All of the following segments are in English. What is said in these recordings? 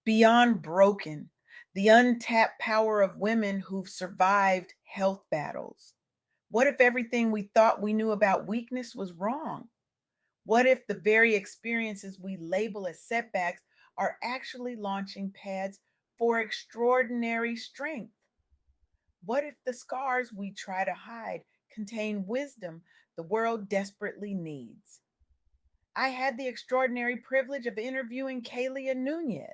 Beyond broken, the untapped power of women who've survived health battles. What if everything we thought we knew about weakness was wrong? What if the very experiences we label as setbacks are actually launching pads for extraordinary strength? What if the scars we try to hide contain wisdom the world desperately needs? I had the extraordinary privilege of interviewing Kaylia Nunez,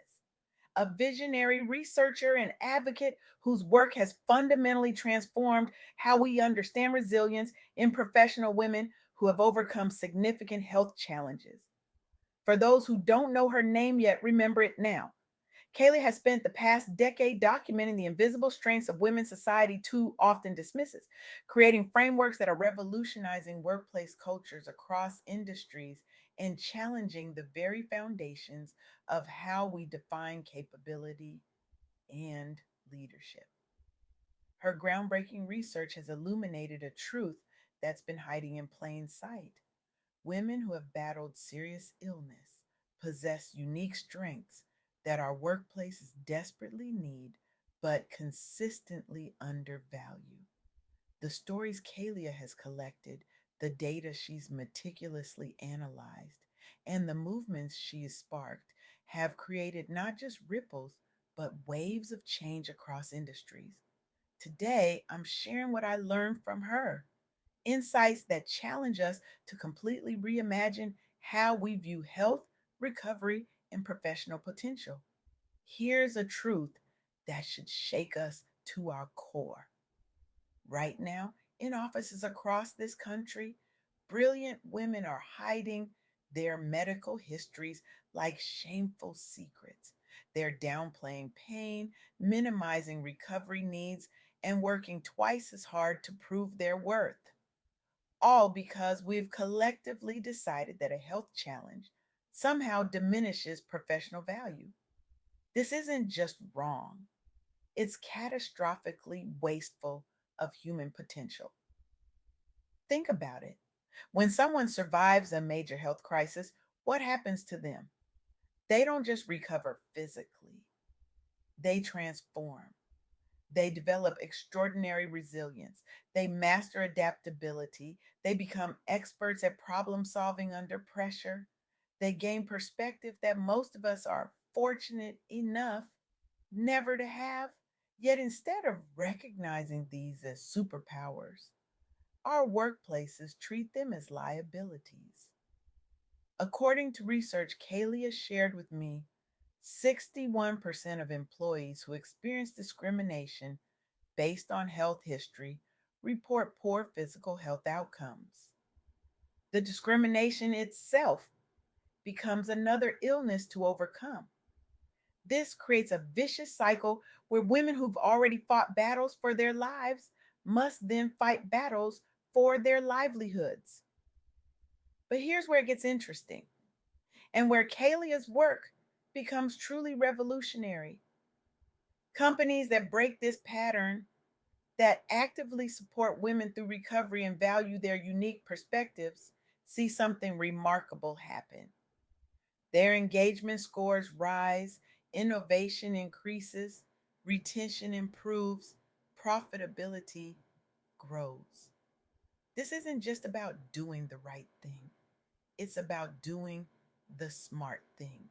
a visionary researcher and advocate whose work has fundamentally transformed how we understand resilience in professional women who have overcome significant health challenges. For those who don't know her name yet, remember it now. Kaylee has spent the past decade documenting the invisible strengths of women's society too often dismisses, creating frameworks that are revolutionizing workplace cultures across industries and challenging the very foundations of how we define capability and leadership. Her groundbreaking research has illuminated a truth that's been hiding in plain sight. Women who have battled serious illness possess unique strengths that our workplaces desperately need but consistently undervalue. The stories Kalia has collected, the data she's meticulously analyzed, and the movements she has sparked have created not just ripples, but waves of change across industries. Today, I'm sharing what I learned from her, insights that challenge us to completely reimagine how we view health, recovery, and professional potential. Here's a truth that should shake us to our core. Right now, in offices across this country, brilliant women are hiding their medical histories like shameful secrets. They're downplaying pain, minimizing recovery needs, and working twice as hard to prove their worth, all because we've collectively decided that a health challenge somehow diminishes professional value. This isn't just wrong, it's catastrophically wasteful of human potential. Think about it. When someone survives a major health crisis, what happens to them? They don't just recover physically, they transform. They develop extraordinary resilience. They master adaptability. They become experts at problem solving under pressure. They gain perspective that most of us are fortunate enough never to have. Yet instead of recognizing these as superpowers, our workplaces treat them as liabilities. According to research Kaylia shared with me, 61% of employees who experience discrimination based on health history report poor physical health outcomes. The discrimination itself becomes another illness to overcome. This creates a vicious cycle where women who've already fought battles for their lives must then fight battles for their livelihoods. But here's where it gets interesting and where Kalia's work becomes truly revolutionary. Companies that break this pattern, that actively support women through recovery and value their unique perspectives, see something remarkable happen. Their engagement scores rise, innovation increases, retention improves, profitability grows. This isn't just about doing the right thing, it's about doing the smart thing.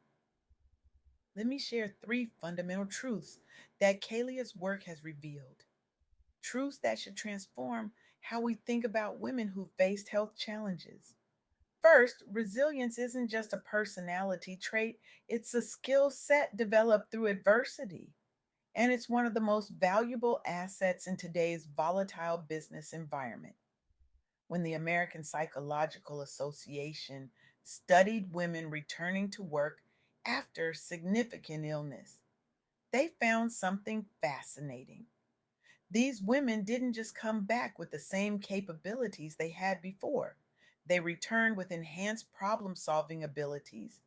Let me share three fundamental truths that Kalia's work has revealed. Truths that should transform how we think about women who faced health challenges. First, resilience isn't just a personality trait, it's a skill set developed through adversity. And it's one of the most valuable assets in today's volatile business environment. When the American Psychological Association studied women returning to work after significant illness, they found something fascinating. These women didn't just come back with the same capabilities they had before. They returned with enhanced problem solving abilities,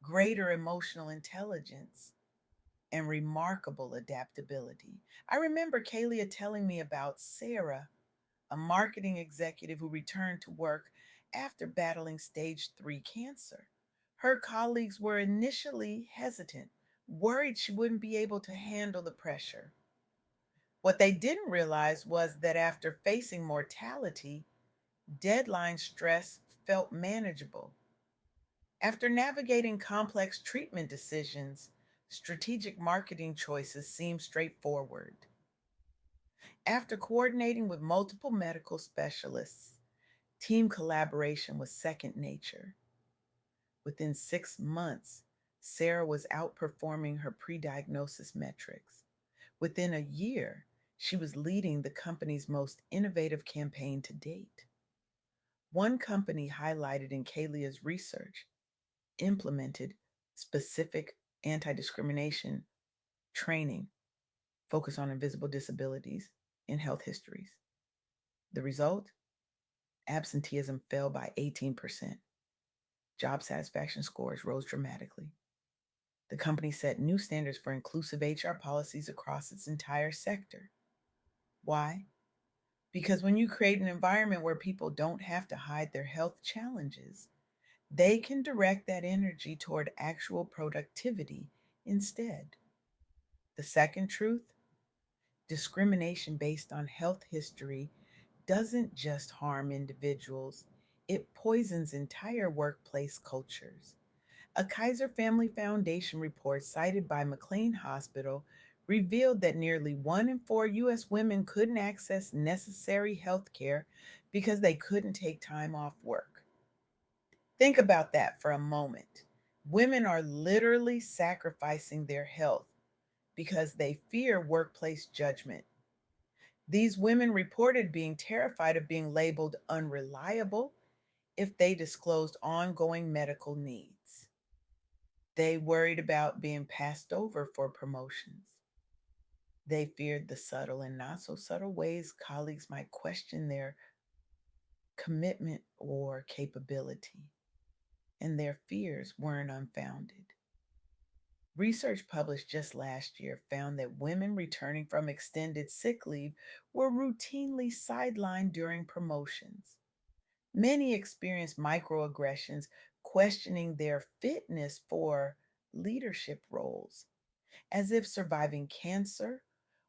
greater emotional intelligence, and remarkable adaptability. I remember Kaylia telling me about Sarah, a marketing executive who returned to work after battling stage 3 cancer. Her colleagues were initially hesitant, worried she wouldn't be able to handle the pressure. What they didn't realize was that after facing mortality, deadline stress felt manageable. After navigating complex treatment decisions, strategic marketing choices seemed straightforward. After coordinating with multiple medical specialists, team collaboration was second nature. Within 6 months, Sarah was outperforming her pre diagnosis metrics. Within a year, she was leading the company's most innovative campaign to date. One company highlighted in Kaylia's research implemented specific anti discrimination training focused on invisible disabilities in health histories. The result? Absenteeism fell by 18%. Job satisfaction scores rose dramatically. The company set new standards for inclusive HR policies across its entire sector. Why? Because when you create an environment where people don't have to hide their health challenges, they can direct that energy toward actual productivity instead. The second truth: discrimination based on health history doesn't just harm individuals, it poisons entire workplace cultures. A Kaiser Family Foundation report cited by McLean Hospital revealed that nearly 1 in 4 U.S. women couldn't access necessary health care because they couldn't take time off work. Think about that for a moment. Women are literally sacrificing their health because they fear workplace judgment. These women reported being terrified of being labeled unreliable if they disclosed ongoing medical needs. They worried about being passed over for promotions. They feared the subtle and not so subtle ways colleagues might question their commitment or capability, and their fears weren't unfounded. Research published just last year found that women returning from extended sick leave were routinely sidelined during promotions. Many experienced microaggressions, questioning their fitness for leadership roles, as if surviving cancer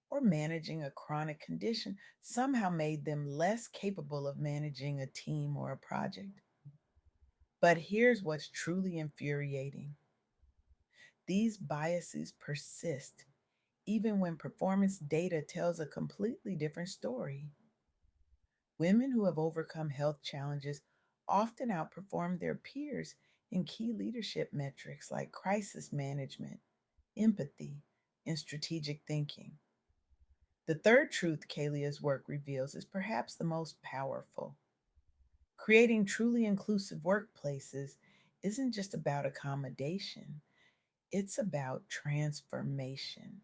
or managing a chronic condition somehow made them less capable of managing a team or a project. But here's what's truly infuriating: these biases persist even when performance data tells a completely different story. Women who have overcome health challenges often outperform their peers in key leadership metrics like crisis management, empathy, and strategic thinking. The third truth Kalia's work reveals is perhaps the most powerful. Creating truly inclusive workplaces isn't just about accommodation, it's about transformation.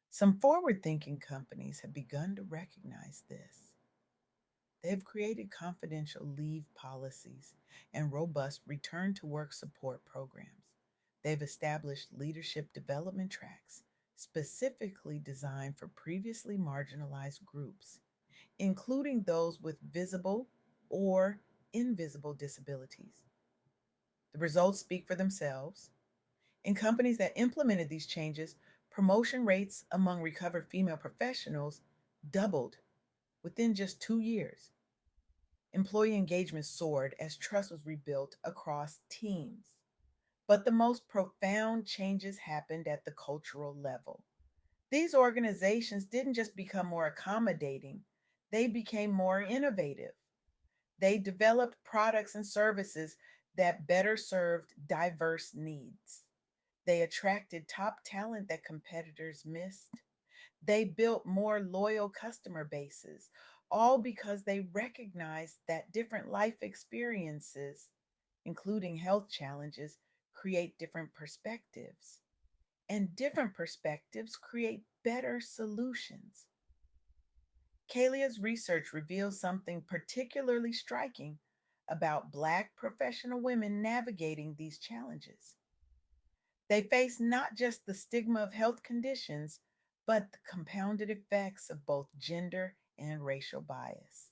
Some forward thinking companies have begun to recognize this. They have created confidential leave policies and robust return to work support programs. They've established leadership development tracks specifically designed for previously marginalized groups, including those with visible or invisible disabilities. The results speak for themselves. In companies that implemented these changes, promotion rates among recovered female professionals doubled within just 2 years. Employee engagement soared as trust was rebuilt across teams. But the most profound changes happened at the cultural level. These organizations didn't just become more accommodating, they became more innovative. They developed products and services that better served diverse needs. They attracted top talent that competitors missed. They built more loyal customer bases, all because they recognized that different life experiences, including health challenges, create different perspectives. And different perspectives create better solutions. Kalia's research reveals something particularly striking about Black professional women navigating these challenges. They face not just the stigma of health conditions, but the compounded effects of both gender and racial bias.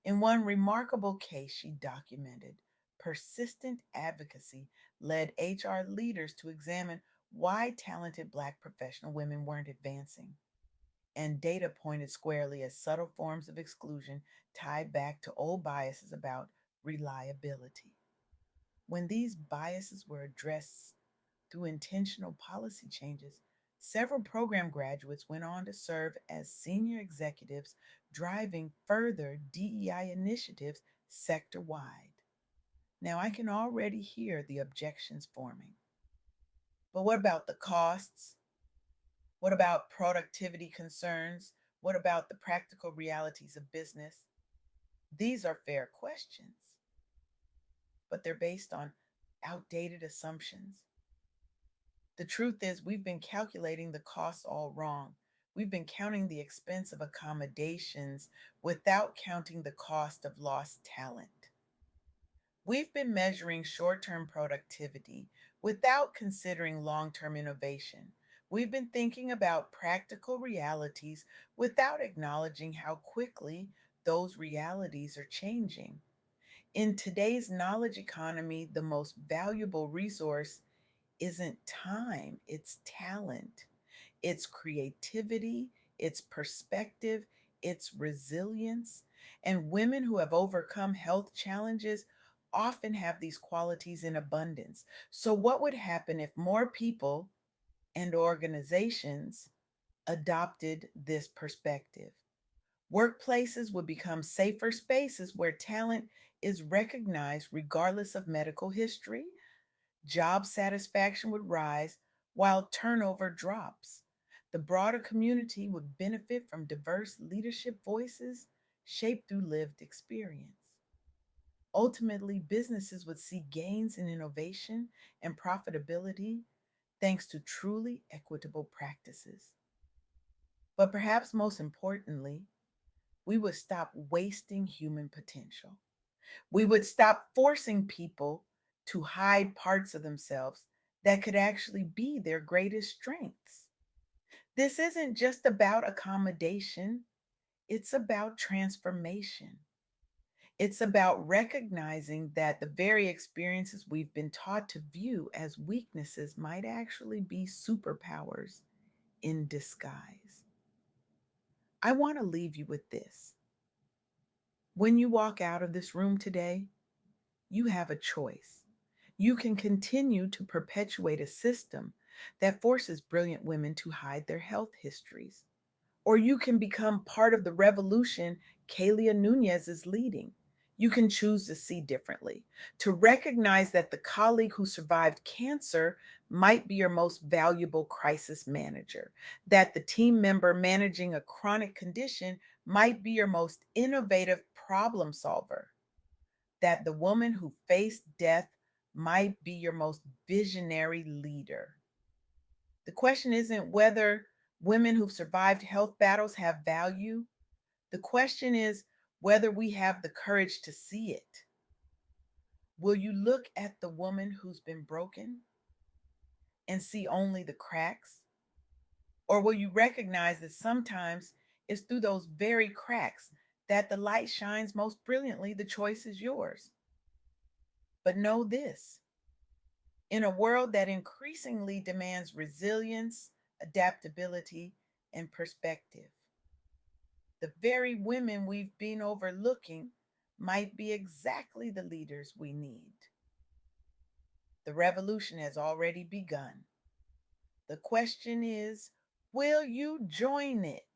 In one remarkable case she documented, persistent advocacy led HR leaders to examine why talented Black professional women weren't advancing, and data pointed squarely at subtle forms of exclusion tied back to old biases about reliability. When these biases were addressed through intentional policy changes, several program graduates went on to serve as senior executives, driving further DEI initiatives sector wide. Now, I can already hear the objections forming. But what about the costs? What about productivity concerns? What about the practical realities of business? These are fair questions, but they're based on outdated assumptions. The truth is, we've been calculating the costs all wrong. We've been counting the expense of accommodations without counting the cost of lost talent. We've been measuring short term productivity without considering long term innovation. We've been thinking about practical realities without acknowledging how quickly those realities are changing. In today's knowledge economy, the most valuable resource isn't time, it's talent, it's creativity, it's perspective, it's resilience. And women who have overcome health challenges often have these qualities in abundance. So, what would happen if more people and organizations adopted this perspective? Workplaces would become safer spaces where talent is recognized regardless of medical history. Job satisfaction would rise while turnover drops. The broader community would benefit from diverse leadership voices shaped through lived experience. Ultimately, businesses would see gains in innovation and profitability thanks to truly equitable practices. But perhaps most importantly, we would stop wasting human potential. We would stop forcing people to hide parts of themselves that could actually be their greatest strengths. This isn't just about accommodation, it's about transformation. It's about recognizing that the very experiences we've been taught to view as weaknesses might actually be superpowers in disguise. I want to leave you with this. When you walk out of this room today, you have a choice. You can continue to perpetuate a system that forces brilliant women to hide their health histories, or you can become part of the revolution Kaylia Nunez is leading. You can choose to see differently, to recognize that the colleague who survived cancer might be your most valuable crisis manager, that the team member managing a chronic condition might be your most innovative problem solver, that the woman who faced death might be your most visionary leader. The question isn't whether women who've survived health battles have value. The question is whether we have the courage to see it. Will you look at the woman who's been broken and see only the cracks? Or will you recognize that sometimes it's through those very cracks that the light shines most brilliantly? The choice is yours. But know this: in a world that increasingly demands resilience, adaptability, and perspective, the very women we've been overlooking might be exactly the leaders we need. The revolution has already begun. The question is, will you join it?